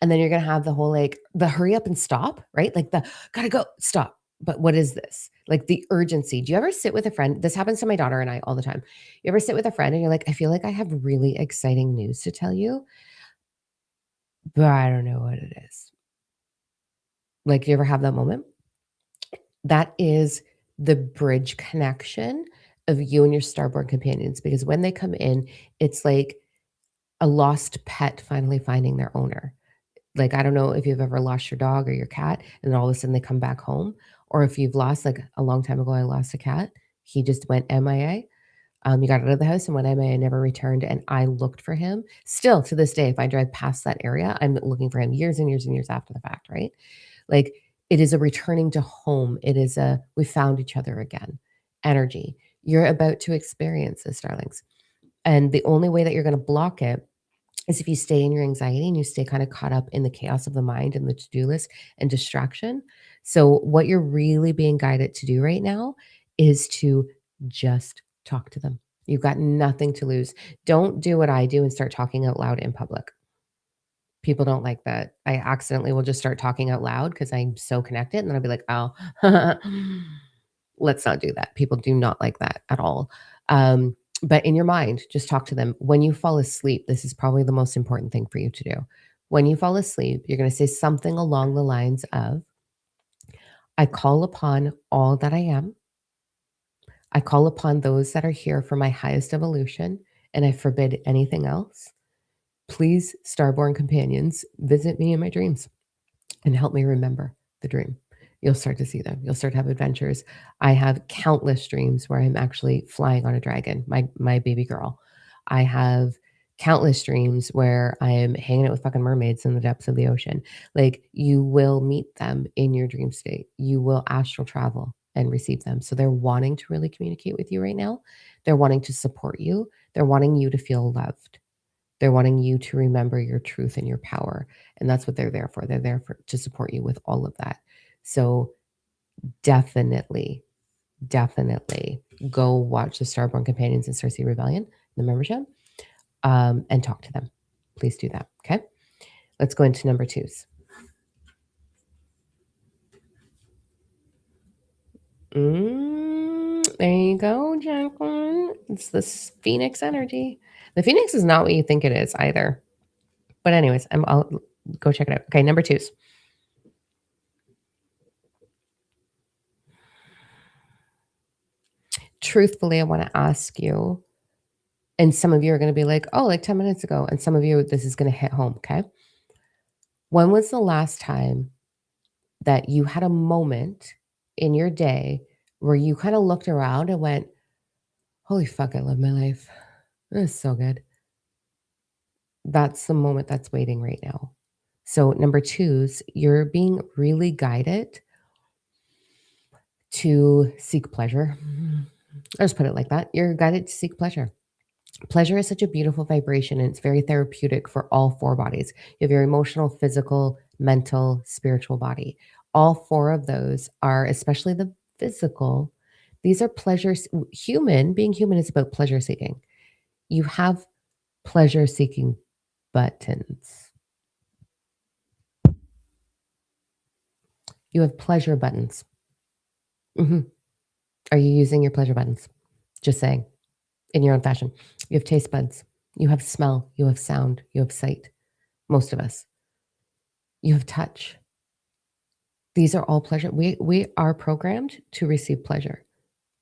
And then you're gonna have the whole like the hurry up and stop, right? Like the gotta go, stop. But what is this? Like the urgency. Do you ever sit with a friend? This happens to my daughter and I all the time. You ever sit with a friend and you're like, I feel like I have really exciting news to tell you, but I don't know what it is. Like, do you ever have that moment? That is the bridge connection of you and your starborn companions, because when they come in, it's like a lost pet finally finding their owner. Like, I don't know if you've ever lost your dog or your cat and then all of a sudden they come back home, or if you've lost, like a long time ago, I lost a cat. He just went MIA. He got out of the house and went MIA, never returned. And I looked for him. Still to this day, if I drive past that area, I'm looking for him years and years and years after the fact, right? Like, it is a returning to home. It is a we found each other again energy. You're about to experience this, darlings. And the only way that you're going to block it is if you stay in your anxiety and you stay kind of caught up in the chaos of the mind and the to-do list and distraction. So what you're really being guided to do right now is to just talk to them. You've got nothing to lose. Don't do what I do and start talking out loud in public. People don't like that. I accidentally will just start talking out loud because I'm so connected, and then I'll be like, "Oh, let's not do that." People do not like that at all. But in your mind, just talk to them. When you fall asleep, this is probably the most important thing for you to do. When you fall asleep, you're gonna say something along the lines of, "I call upon all that I am. I call upon those that are here for my highest evolution, and I forbid anything else. Please, starborn companions, visit me in my dreams and help me remember the dream." You'll start to see them. You'll start to have adventures. I have countless dreams where I'm actually flying on a dragon, my baby girl. I have countless dreams where I am hanging out with fucking mermaids in the depths of the ocean. Like, you will meet them in your dream state. You will astral travel and receive them. So they're wanting to really communicate with you right now. They're wanting to support you. They're wanting you to feel loved. They're wanting you to remember your truth and your power, and that's what they're there for. They're there for to support you with all of that. So definitely, definitely go watch the Starborn Companions and Cersei Rebellion, the membership, and talk to them. Please do that. Okay. Let's go into number 2's. There you go, Jacqueline. It's this Phoenix energy. The Phoenix is not what you think it is either. But anyways, I'll go check it out. Okay, number 2's. truthfully, I want to ask you, and some of you are going to be like, oh, like 10 minutes ago. And some of you, this is going to hit home. Okay. When was the last time that you had a moment in your day where you kind of looked around and went, holy fuck, I love my life. This is so good. That's the moment that's waiting right now. So, number two's, you're being really guided to seek pleasure. I'll just put it like that. You're guided to seek pleasure. Pleasure is such a beautiful vibration and it's very therapeutic for all four bodies. You have your emotional, physical, mental, spiritual body. All four of those are, especially the physical, these are pleasures. Being human is about pleasure seeking. You have pleasure seeking buttons. You have pleasure buttons. Mhm. Are you using your pleasure buttons? Just saying, in your own fashion. You have taste buds. You have smell. You have sound. You have sight. Most of us. You have touch. These are all pleasure. We are programmed to receive pleasure.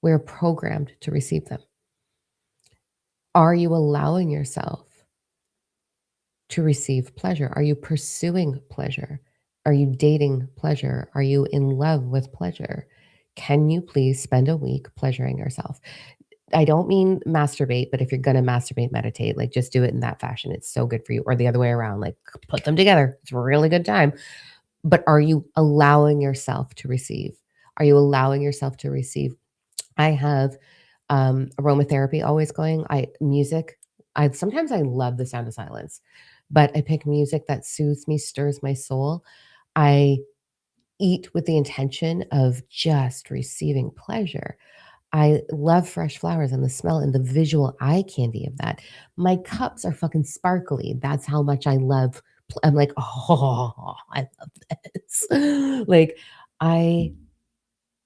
We're programmed to receive them. Are you allowing yourself to receive pleasure? Are you pursuing pleasure? Are you dating pleasure? Are you in love with pleasure? Can you please spend a week pleasuring yourself? I don't mean masturbate, but if you're going to masturbate, meditate, like just do it in that fashion. It's so good for you. Or the other way around, like put them together. It's a really good time. But are you allowing yourself to receive? Are you allowing yourself to receive? I have aromatherapy always going. I sometimes I love the sound of silence, but I pick music that soothes me, stirs my soul. I eat with the intention of just receiving pleasure. I love fresh flowers and the smell and the visual eye candy of that. My cups are fucking sparkly. That's how much I love. I'm like, oh, I love this. Like, I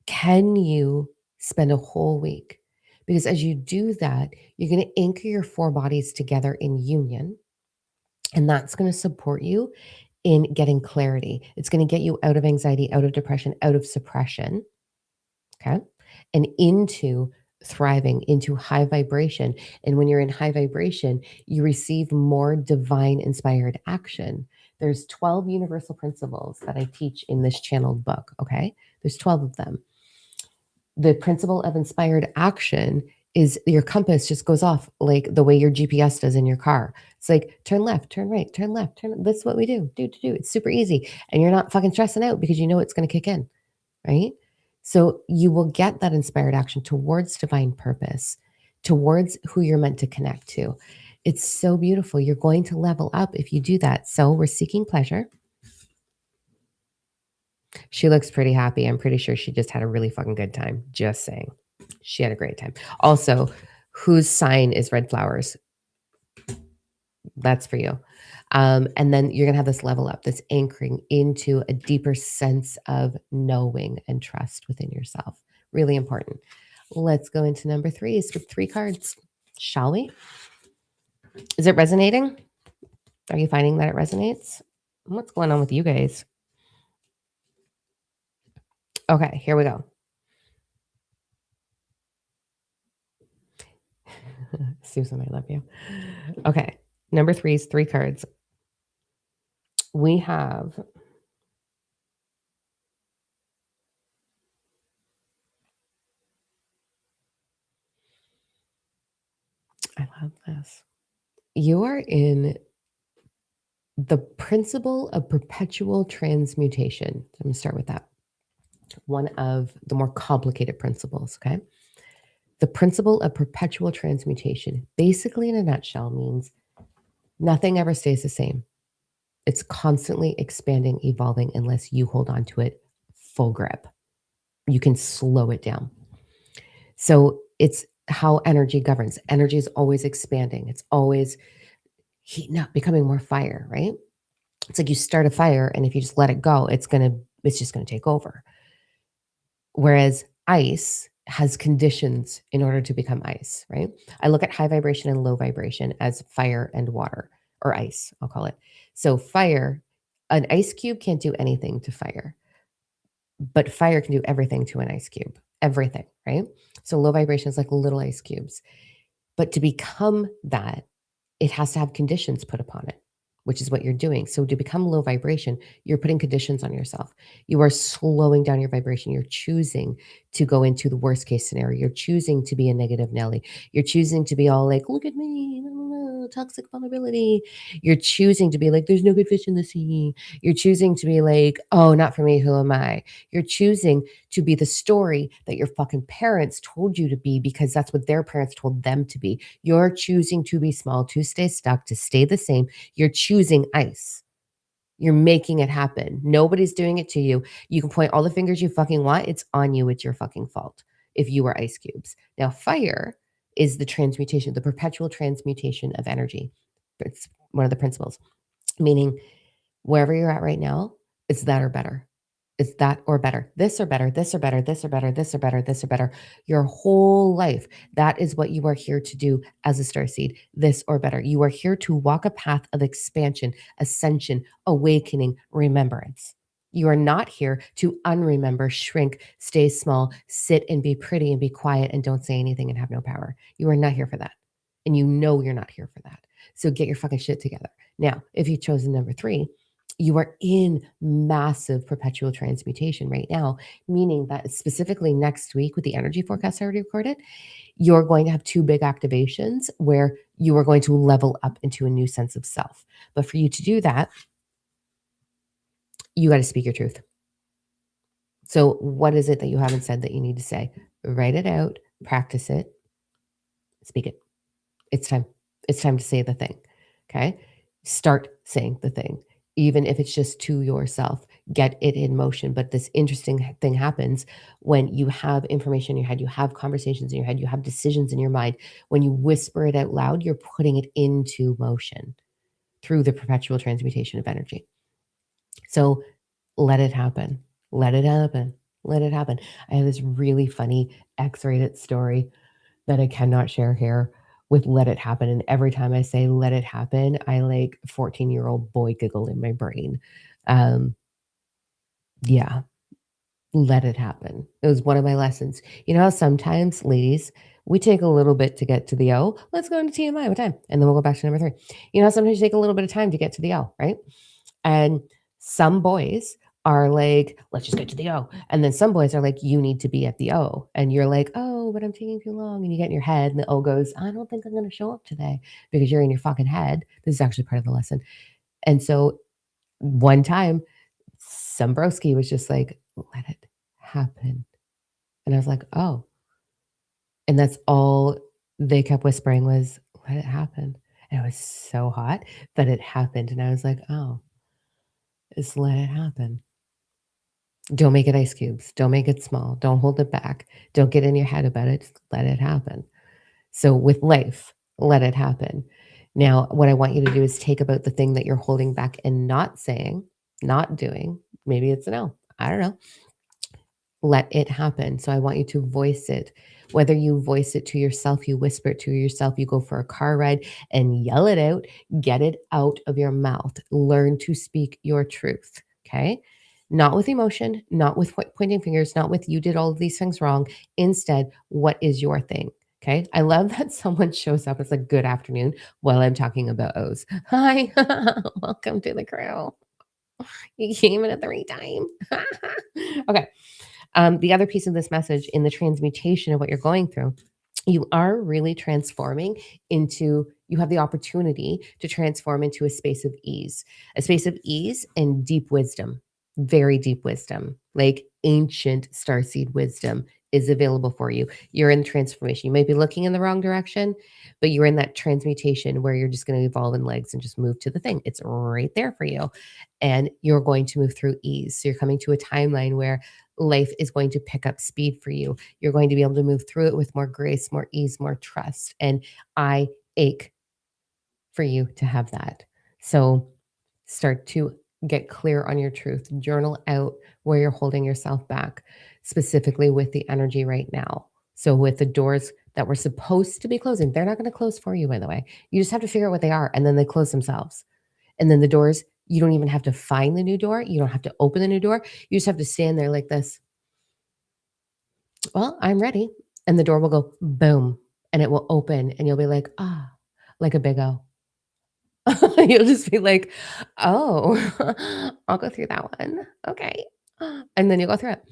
can you spend a whole week? Because as you do that, you're going to anchor your four bodies together in union, and that's going to support you in getting clarity. It's going to get you out of anxiety, out of depression, out of suppression. Okay. And into thriving, into high vibration. And when you're in high vibration, you receive more divine inspired action. There's 12 universal principles that I teach in this channeled book. Okay. There's 12 of them. The principle of inspired action is your compass just goes off like the way your GPS does in your car. It's like turn left, turn right, turn left, turn. That's what we do. Do. It's super easy. And you're not fucking stressing out because you know it's going to kick in. Right. So you will get that inspired action towards divine purpose, towards who you're meant to connect to. It's so beautiful. You're going to level up if you do that. So we're seeking pleasure. She looks pretty happy. I'm pretty sure she just had a really fucking good time. Just saying. She had a great time. Also, whose sign is red flowers? That's for you. And then you're going to have this level up, this anchoring into a deeper sense of knowing and trust within yourself. Really important. Let's go into number 3 with 3 cards. Shall we? Is it resonating? Are you finding that it resonates? What's going on with you guys? Okay, here we go. Susan, I love you. Okay, number 3 is 3 cards. We have I love this. You are in the principle of perpetual transmutation. I'm going to start with that. One of the more complicated principles, okay? The principle of perpetual transmutation, basically in a nutshell, means nothing ever stays the same. It's constantly expanding, evolving, unless you hold on to it full grip. You can slow it down. So it's how energy governs. Energy is always expanding. It's always heating up, becoming more fire, right? It's like you start a fire, and if you just let it go, it's just gonna take over. Whereas ice has conditions in order to become ice, right? I look at high vibration and low vibration as fire and water, or ice, I'll call it. So fire, an ice cube can't do anything to fire, but fire can do everything to an ice cube. Everything, right? So low vibration is like little ice cubes. But to become that, it has to have conditions put upon it, which is what you're doing. So to become low vibration, you're putting conditions on yourself. You are slowing down your vibration. You're choosing to go into the worst case scenario. You're choosing to be a negative Nelly. You're choosing to be all like, look at me, toxic vulnerability. You're choosing to be like, there's no good fish in the sea. You're choosing to be like, oh, not for me. Who am I? You're choosing to be the story that your fucking parents told you to be because that's what their parents told them to be. You're choosing to be small, to stay stuck, to stay the same. You're choosing ice. You're making it happen. Nobody's doing it to you. You can point all the fingers you fucking want. It's on you. It's your fucking fault if you are ice cubes. Now, fire is the transmutation, the perpetual transmutation of energy. It's one of the principles, meaning wherever you're at right now, it's that or better. It's that or better. This or better, this or better, this or better, this or better, this or better. Your whole life. That is what you are here to do as a starseed. This or better. You are here to walk a path of expansion, ascension, awakening, remembrance. You are not here to unremember, shrink, stay small, sit and be pretty and be quiet and don't say anything and have no power. You are not here for that. And you know you're not here for that. So get your fucking shit together. Now, if you've chosen number 3, you are in massive perpetual transmutation right now, meaning that specifically next week with the energy forecast I already recorded, you're going to have 2 big activations where you are going to level up into a new sense of self. But for you to do that, you got to speak your truth. So, what is it that you haven't said that you need to say? Write it out, practice it, speak it. It's time. It's time to say the thing. Okay. Start saying the thing, even if it's just to yourself. Get it in motion. But this interesting thing happens when you have information in your head, you have conversations in your head, you have decisions in your mind. When you whisper it out loud, you're putting it into motion through the perpetual transmutation of energy. So let it happen. Let it happen. Let it happen. I have this really funny X-rated story that I cannot share here with let it happen. And every time I say let it happen, I like 14-year-old boy giggle in my brain. Um, yeah, let it happen. It was one of my lessons. You know how sometimes, ladies, we take a little bit to get to the O. Let's go into TMI. What time? And then we'll go back to number 3. You know how sometimes you take a little bit of time to get to the O, right? And some boys are like, let's just get to the O. And then some boys are like, you need to be at the O. And you're like, oh, but I'm taking too long. And you get in your head, and the O goes, I don't think I'm going to show up today because you're in your fucking head. This is actually part of the lesson. And so one time, some broski was just like, let it happen. And I was like, oh. And that's all they kept whispering was, let it happen. And it was so hot that it happened. And I was like, oh, just let it happen. Don't make it ice cubes. Don't make it small. Don't hold it back. Don't get in your head about it. Just let it happen. So with life, let it happen. Now, what I want you to do is take about the thing that you're holding back and not saying, not doing. Maybe it's a no. I don't know. Let it happen. So I want you to voice it. Whether you voice it to yourself, you whisper it to yourself, you go for a car ride and yell it out, get it out of your mouth. Learn to speak your truth. Okay. Not with emotion, not with pointing fingers, not with you did all of these things wrong. Instead, what is your thing? Okay. I love that someone shows up. It's like, good afternoon while I'm talking about O's. Hi. Welcome to the crew. You came in at the right time. Okay. The other piece of this message in the transmutation of what you're going through, you are really transforming into, you have the opportunity to transform into a space of ease and deep wisdom, very deep wisdom, like ancient starseed wisdom is available for you. You're in transformation. You might be looking in the wrong direction, but you're in that transmutation where you're just going to evolve in legs and just move to the thing. It's right there for you. And you're going to move through ease. So you're coming to a timeline where life is going to pick up speed for you. You're going to be able to move through it with more grace, more ease, more trust. And I ache for you to have that. So start to get clear on your truth. Journal out where you're holding yourself back, specifically with the energy right now. So with the doors that were supposed to be closing, they're not going to close for you, by the way. You just have to figure out what they are, and then they close themselves. And then the doors, you don't even have to find the new door. You don't have to open the new door. You just have to stand there like this. Well, I'm ready. and the door will go boom, and it will open, and you'll be like, "Ah," like a big O. You'll just be like, "Oh, I'll go through that one. Okay." And then you'll go through it.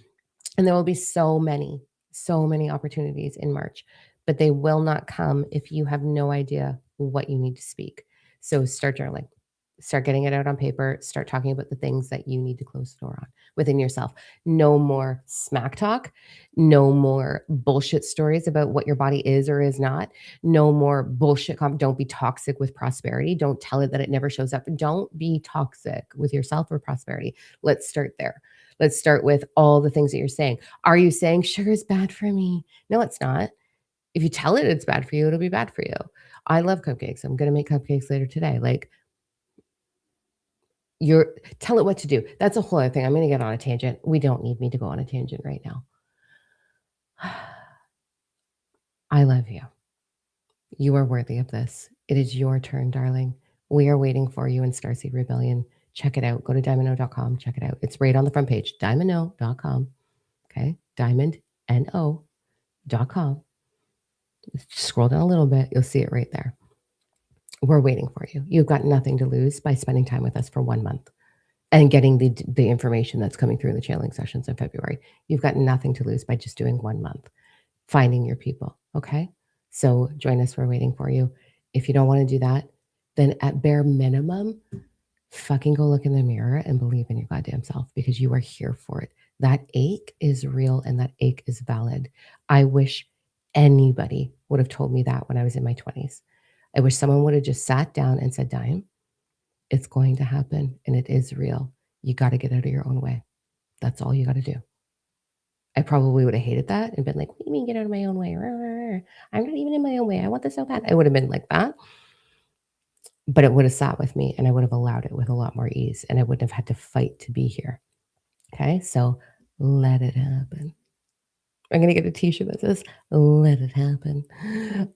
And there will be so many opportunities in March, but they will not come if you have no idea what you need to speak. So start journaling, start getting it out on paper, start talking about the things that you need to close the door on within yourself. No more smack talk, no more bullshit stories about what your body is or is not, no more bullshit. Don't be toxic with prosperity. Don't tell it that it never shows up. Don't be toxic with yourself or prosperity. Let's start there. Let's start with all the things that you're saying. Are you saying sugar is bad for me? No, it's not. If you tell it it's bad for you, it'll be bad for you. I love cupcakes. I'm going to make cupcakes later today. Like, you're tell it what to do. That's a whole other thing. I'm going to get on a tangent. We don't need me to go on a tangent right now. I love you. You are worthy of this. It is your turn, darling. We are waiting for you in Starseed Rebellion. Check it out. Go to diamondno.com. Check it out. It's right on the front page. Diamondno.com. Okay. Diamondno.com. Scroll down a little bit. You'll see it right there. We're waiting for you. You've got nothing to lose by spending time with us for 1 month and getting the information that's coming through in the channeling sessions in February. You've got nothing to lose by just doing 1 month, finding your people. Okay. So join us. We're waiting for you. If you don't want to do that, then at bare minimum, fucking go look in the mirror and believe in your goddamn self, because you are here for it. That ache is real and that ache is valid. I wish anybody would have told me that when I was in my 20s. I wish someone would have just sat down and said, Dime, it's going to happen and it is real. You got to get out of your own way. That's all you got to do. I probably would have hated that and been like, what do you mean get out of my own way? I'm not even in my own way. I want this so bad. I would have been like that. But it would have sat with me and I would have allowed it with a lot more ease and I wouldn't have had to fight to be here. Okay. So let it happen. I'm going to get a t-shirt that says, let it happen.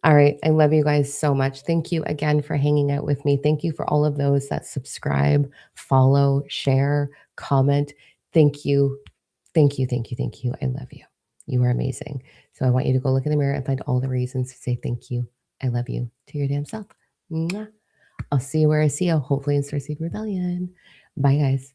All right. I love you guys so much. Thank you again for hanging out with me. Thank you for all of those that subscribe, follow, share, comment. Thank you. Thank you. Thank you. Thank you. I love you. You are amazing. So I want you to go look in the mirror and find all the reasons to say thank you. I love you to your damn self. Mwah. I'll see you where I see you, hopefully in Starseed Rebellion. Bye, guys.